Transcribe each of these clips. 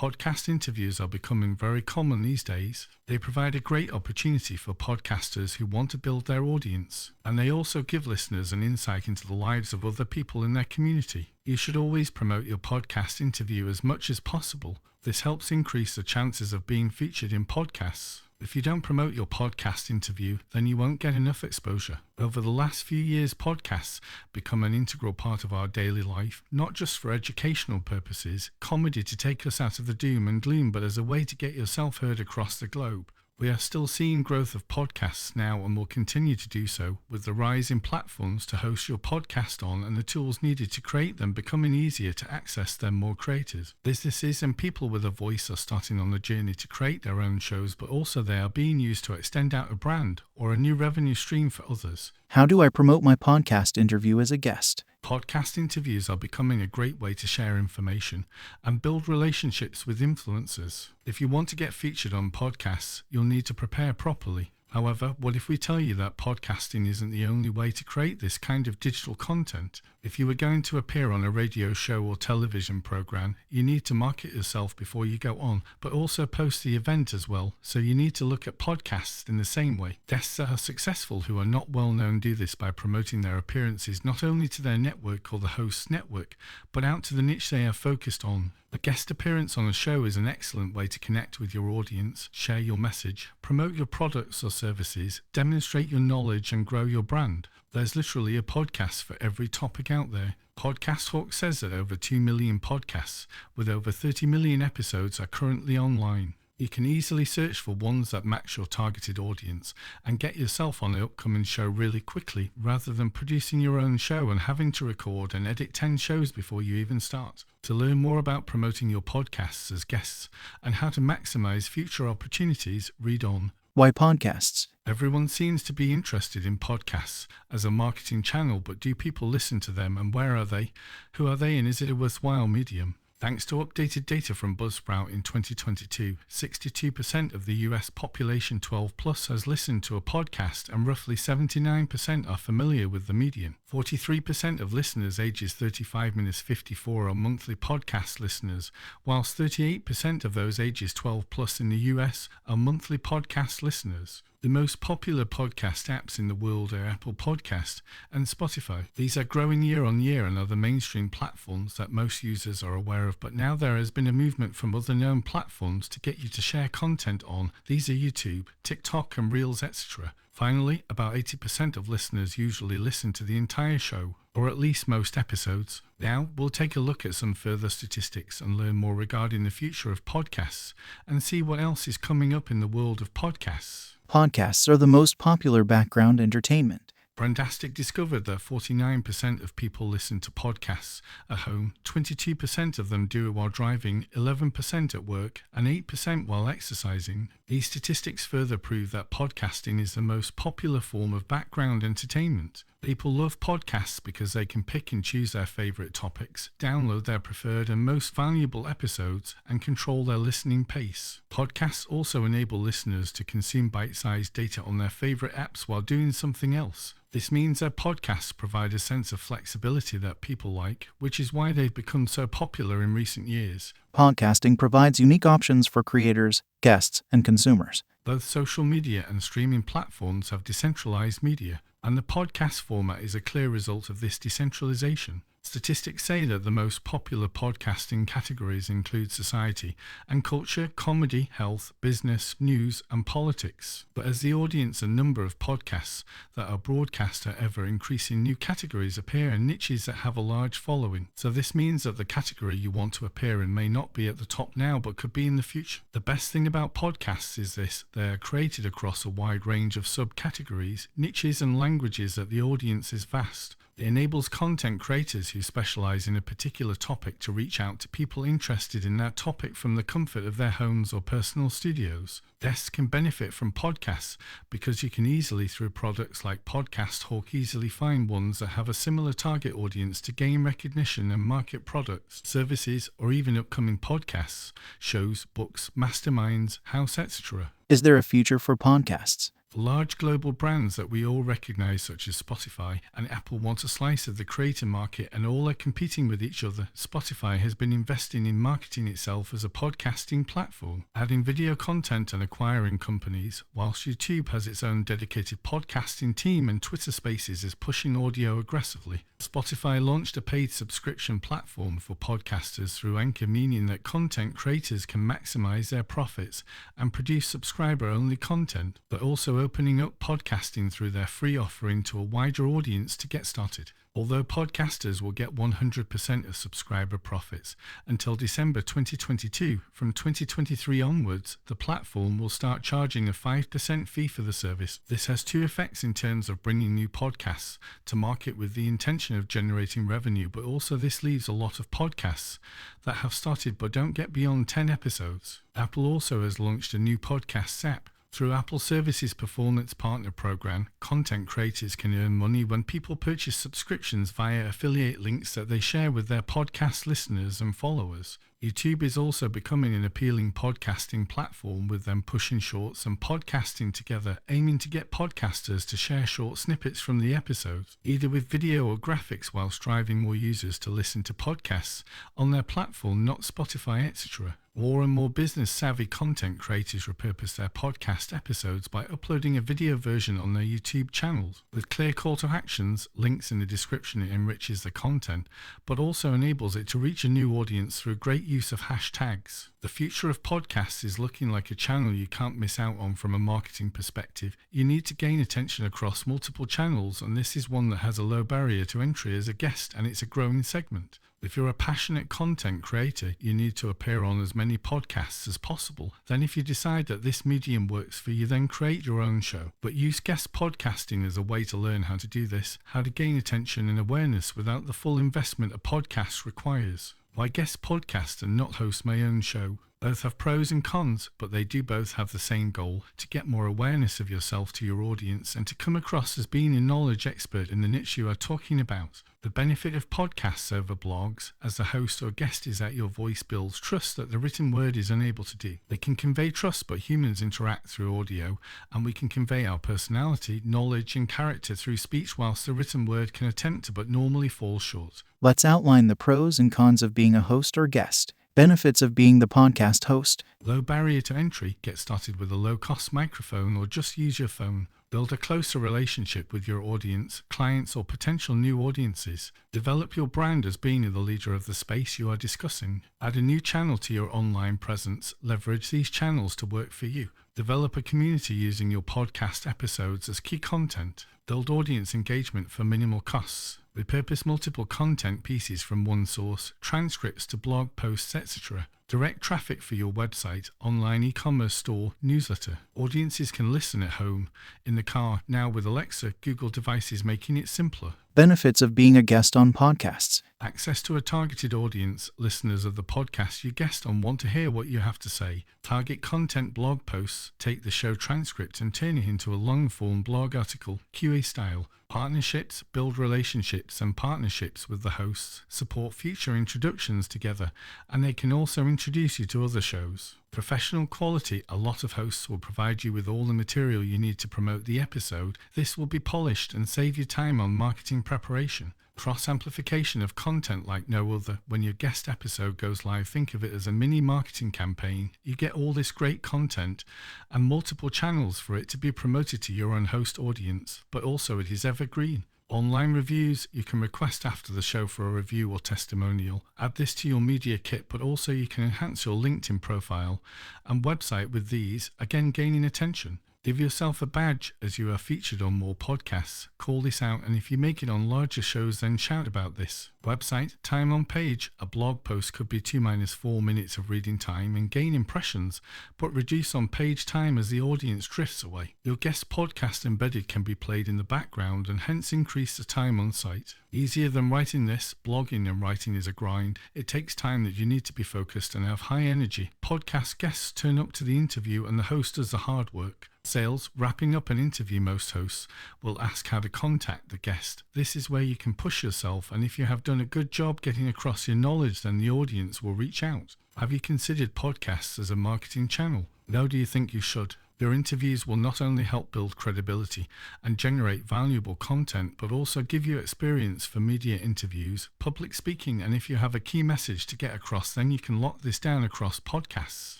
Podcast interviews are becoming very common these days. They provide a great opportunity for podcasters who want to build their audience, and they also give listeners an insight into the lives of other people in their community. You should always promote your podcast interview as much as possible. This helps increase the chances of being featured in podcasts. If you don't promote your podcast interview, then you won't get enough exposure. Over the last few years, podcasts become an integral part of our daily life, not just for educational purposes, comedy to take us out of the doom and gloom, but as a way to get yourself heard across the globe. We are still seeing growth of podcasts now and will continue to do so, with the rise in platforms to host your podcast on and the tools needed to create them becoming easier to access than more creators. Businesses and people with a voice are starting on the journey to create their own shows, but also they are being used to extend out a brand or a new revenue stream for others. How do I promote my podcast interview as a guest? Podcast interviews are becoming a great way to share information and build relationships with influencers. If you want to get featured on podcasts, you'll need to prepare properly. However, what if we tell you that podcasting isn't the only way to create this kind of digital content? If you were going to appear on a radio show or television program, you need to market yourself before you go on, but also post the event as well, so you need to look at podcasts in the same way. Guests that are successful who are not well known do this by promoting their appearances not only to their network or the host's network, but out to the niche they are focused on. A guest appearance on a show is an excellent way to connect with your audience, share your message, promote your products or services, demonstrate your knowledge and grow your brand. There's literally a podcast for every topic out there. Podcast Hawk says that over 2 million podcasts with over 30 million episodes are currently online. You can easily search for ones that match your targeted audience and get yourself on the upcoming show really quickly, rather than producing your own show and having to record and edit 10 shows before you even start. To learn more about promoting your podcasts as guests and how to maximize future opportunities, read on. Why podcasts? Everyone seems to be interested in podcasts as a marketing channel, but do people listen to them, and where are they? Who are they, and is it a worthwhile medium? Thanks to updated data from Buzzsprout in 2022, 62% of the US population 12 plus has listened to a podcast, and roughly 79% are familiar with the medium. 43% of listeners ages 35-54 are monthly podcast listeners, whilst 38% of those ages 12 plus in the US are monthly podcast listeners. The most popular podcast apps in the world are Apple Podcasts and Spotify. These are growing year on year and are the mainstream platforms that most users are aware of, but now there has been a movement from other known platforms to get you to share content on. These are YouTube, TikTok and Reels, etc. Finally, about 80% of listeners usually listen to the entire show, or at least most episodes. Now, we'll take a look at some further statistics and learn more regarding the future of podcasts and see what else is coming up in the world of podcasts. Podcasts are the most popular background entertainment. Brandastic discovered that 49% of people listen to podcasts at home, 22% of them do it while driving, 11% at work, and 8% while exercising. These statistics further prove that podcasting is the most popular form of background entertainment. People love podcasts because they can pick and choose their favorite topics, download their preferred and most valuable episodes, and control their listening pace. Podcasts also enable listeners to consume bite-sized data on their favorite apps while doing something else. This means that podcasts provide a sense of flexibility that people like, which is why they've become so popular in recent years. Podcasting provides unique options for creators, guests, and consumers. Both social media and streaming platforms have decentralized media, and the podcast format is a clear result of this decentralization. Statistics say that the most popular podcasting categories include society and culture, comedy, health, business, news, and politics. But as the audience and number of podcasts that are broadcast are ever increasing, new categories appear in niches that have a large following. So this means that the category you want to appear in may not be at the top now, but could be in the future. The best thing about podcasts is this: they are created across a wide range of subcategories, niches, and languages that the audience is vast. It enables content creators who specialize in a particular topic to reach out to people interested in that topic from the comfort of their homes or personal studios. Guests can benefit from podcasts because you can easily, through products like Podcast Hawk, easily find ones that have a similar target audience to gain recognition and market products, services, or even upcoming podcasts, shows, books, masterminds, house, etc. Is there a future for podcasts? Large global brands that we all recognize, such as Spotify and Apple, want a slice of the creator market, and all are competing with each other. Spotify has been investing in marketing itself as a podcasting platform, adding video content and acquiring companies, whilst YouTube has its own dedicated podcasting team and Twitter Spaces is pushing audio aggressively. Spotify launched a paid subscription platform for podcasters through Anchor, meaning that content creators can maximize their profits and produce subscriber-only content, but also opening up podcasting through their free offering to a wider audience to get started. Although podcasters will get 100% of subscriber profits until December 2022, from 2023 onwards, the platform will start charging a 5% fee for the service. This has two effects in terms of bringing new podcasts to market with the intention of generating revenue, but also this leaves a lot of podcasts that have started but don't get beyond 10 episodes. Apple also has launched a new podcast app. Through Apple Services Performance Partner Program, content creators can earn money when people purchase subscriptions via affiliate links that they share with their podcast listeners and followers. YouTube is also becoming an appealing podcasting platform, with them pushing shorts and podcasting together, aiming to get podcasters to share short snippets from the episodes, either with video or graphics, whilst driving more users to listen to podcasts on their platform, not Spotify, etc. More and more business-savvy content creators repurpose their podcast episodes by uploading a video version on their YouTube channels. With clear call to actions, links in the description, it enriches the content, but also enables it to reach a new audience through great use of hashtags. The future of podcasts is looking like a channel you can't miss out on from a marketing perspective. You need to gain attention across multiple channels, and this is one that has a low barrier to entry as a guest, and it's a growing segment. If you're a passionate content creator, you need to appear on as many podcasts as possible. Then if you decide that this medium works for you, then create your own show. But use guest podcasting as a way to learn how to do this, how to gain attention and awareness without the full investment a podcast requires. Why guest podcast and not host my own show? Both have pros and cons, but they do both have the same goal: to get more awareness of yourself to your audience and to come across as being a knowledge expert in the niche you are talking about. The benefit of podcasts over blogs, as the host or guest, is that your voice builds trust that the written word is unable to do. They can convey trust, but humans interact through audio, and we can convey our personality, knowledge, and character through speech, whilst the written word can attempt to but normally falls short. Let's outline the pros and cons of being a host or guest. Benefits of being the podcast host. Low barrier to entry. Get started with a low-cost microphone or just use your phone. Build a closer relationship with your audience, clients, or potential new audiences. Develop your brand as being the leader of the space you are discussing. Add a new channel to your online presence. Leverage these channels to work for you. Develop a community using your podcast episodes as key content. Build audience engagement for minimal costs. Repurpose multiple content pieces from one source, transcripts to blog posts, etc. Direct traffic for your website, online e-commerce store, newsletter. Audiences can listen at home, in the car, now with Alexa, Google devices, making it simpler. Benefits of being a guest on podcasts. Access to a targeted audience. Listeners of the podcast you guest on want to hear what you have to say. Target content blog posts. Take the show transcript and turn it into a long-form blog article, QA style. Partnerships. Build relationships and partnerships with the hosts. Support future introductions together, and they can also introduce you to other shows. Professional quality. A lot of hosts will provide you with all the material you need to promote the episode. This will be polished and save you time on marketing preparation. Cross-amplification of content like no other. When your guest episode goes live, think of it as a mini marketing campaign. You get all this great content and multiple channels for it to be promoted to your own host audience, but also it is evergreen. Online reviews. You can request after the show for a review or testimonial. Add this to your media kit, but also you can enhance your LinkedIn profile and website with these, again gaining attention. Give yourself a badge as you are featured on more podcasts. Call this out, and if you make it on larger shows, then shout about this. Website, time on page. A blog post could be 2-4 minutes of reading time and gain impressions, but reduce on page time as the audience drifts away. Your guest podcast embedded can be played in the background and hence increase the time on site. Easier than writing this. Blogging and writing is a grind. It takes time that you need to be focused and have high energy. Podcast guests turn up to the interview and the host does the hard work. Sales. Wrapping up an interview, most hosts will ask how to contact the guest. This is where you can push yourself, and if you have done a good job getting across your knowledge, then the audience will reach out. Have you considered podcasts as a marketing channel? No, do you think you should? Your interviews will not only help build credibility and generate valuable content, but also give you experience for media interviews, public speaking, and if you have a key message to get across, then you can lock this down across podcasts.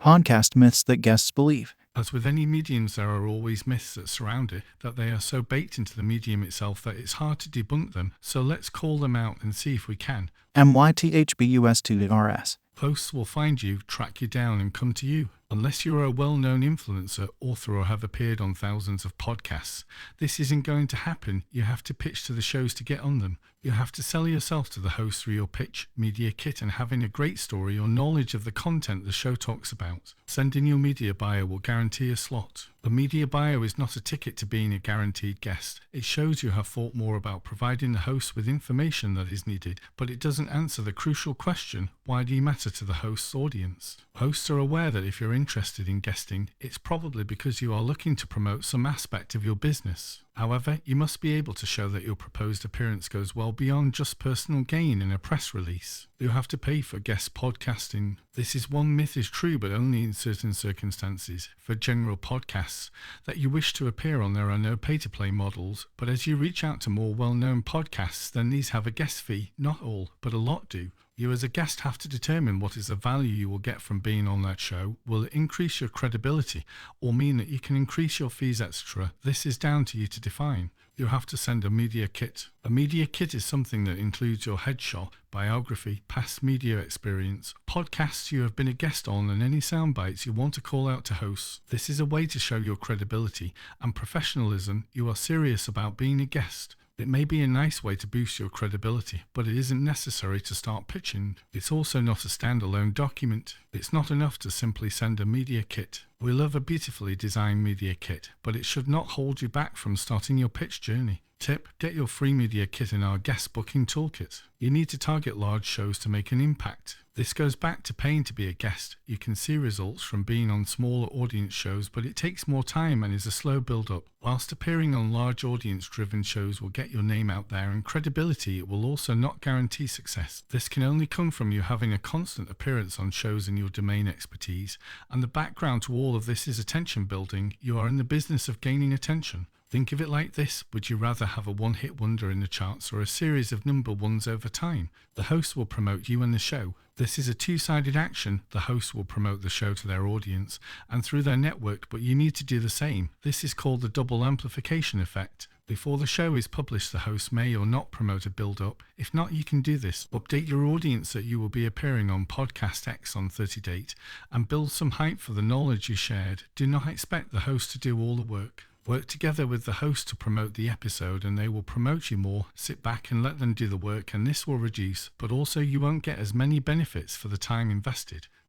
Podcast myths that guests believe. As with any mediums, there are always myths that surround it, that they are so baked into the medium itself that it's hard to debunk them, so let's call them out and see if we can. MYTHBUS2RS. Hosts will find you, track you down, and come to you. Unless you're a well-known influencer, author, or have appeared on thousands of podcasts, this isn't going to happen. You have to pitch to the shows to get on them. You have to sell yourself to the host through your pitch, media kit, and having a great story or knowledge of the content the show talks about. Sending your media bio will guarantee a slot. A media bio is not a ticket to being a guaranteed guest. It shows you have thought more about providing the host with information that is needed, but it doesn't answer the crucial question, why do you matter to the host's audience? Hosts are aware that if you're interested in guesting, it's probably because you are looking to promote some aspect of your business. However, you must be able to show that your proposed appearance goes well beyond just personal gain in a press release. You have to pay for guest podcasting. This is one myth is true, but only in certain circumstances. For general podcasts that you wish to appear on, there are no pay-to-play models, but as you reach out to more well-known podcasts, then these have a guest fee. Not all, but a lot do. You as a guest have to determine what is the value you will get from being on that show. Will it increase your credibility or mean that you can increase your fees, etc.? This is down to you to define. You have to send a media kit. A media kit is something that includes your headshot, biography, past media experience, podcasts you have been a guest on, and any sound bites you want to call out to hosts. This is a way to show your credibility and professionalism. You are serious about being a guest. It may be a nice way to boost your credibility, but it isn't necessary to start pitching. It's also not a standalone document. It's not enough to simply send a media kit. We love a beautifully designed media kit, but it should not hold you back from starting your pitch journey. Tip: get your free media kit in our guest booking toolkit. You need to target large shows to make an impact. This goes back to paying to be a guest. You can see results from being on smaller audience shows, but it takes more time and is a slow build-up. Whilst appearing on large audience-driven shows will get your name out there and credibility, it will also not guarantee success. This can only come from you having a constant appearance on shows in your domain expertise, and the background to all of this is attention building. You are in the business of gaining attention. Think of it like this: would you rather have a one-hit wonder in the charts or a series of number ones over time? The host will promote you and the show. This is a two-sided action. The host will promote the show to their audience and through their network, but you need to do the same. This is called the double amplification effect. Before the show is published, the host may or not promote a build-up. If not, you can do this. Update your audience that you will be appearing on Podcast X on 30 date and build some hype for the knowledge you shared. Do not expect the host to do all the work. Work together with the host to promote the episode and they will promote you more. Sit back and let them do the work, and this will reduce, but also you won't get as many benefits for the time invested.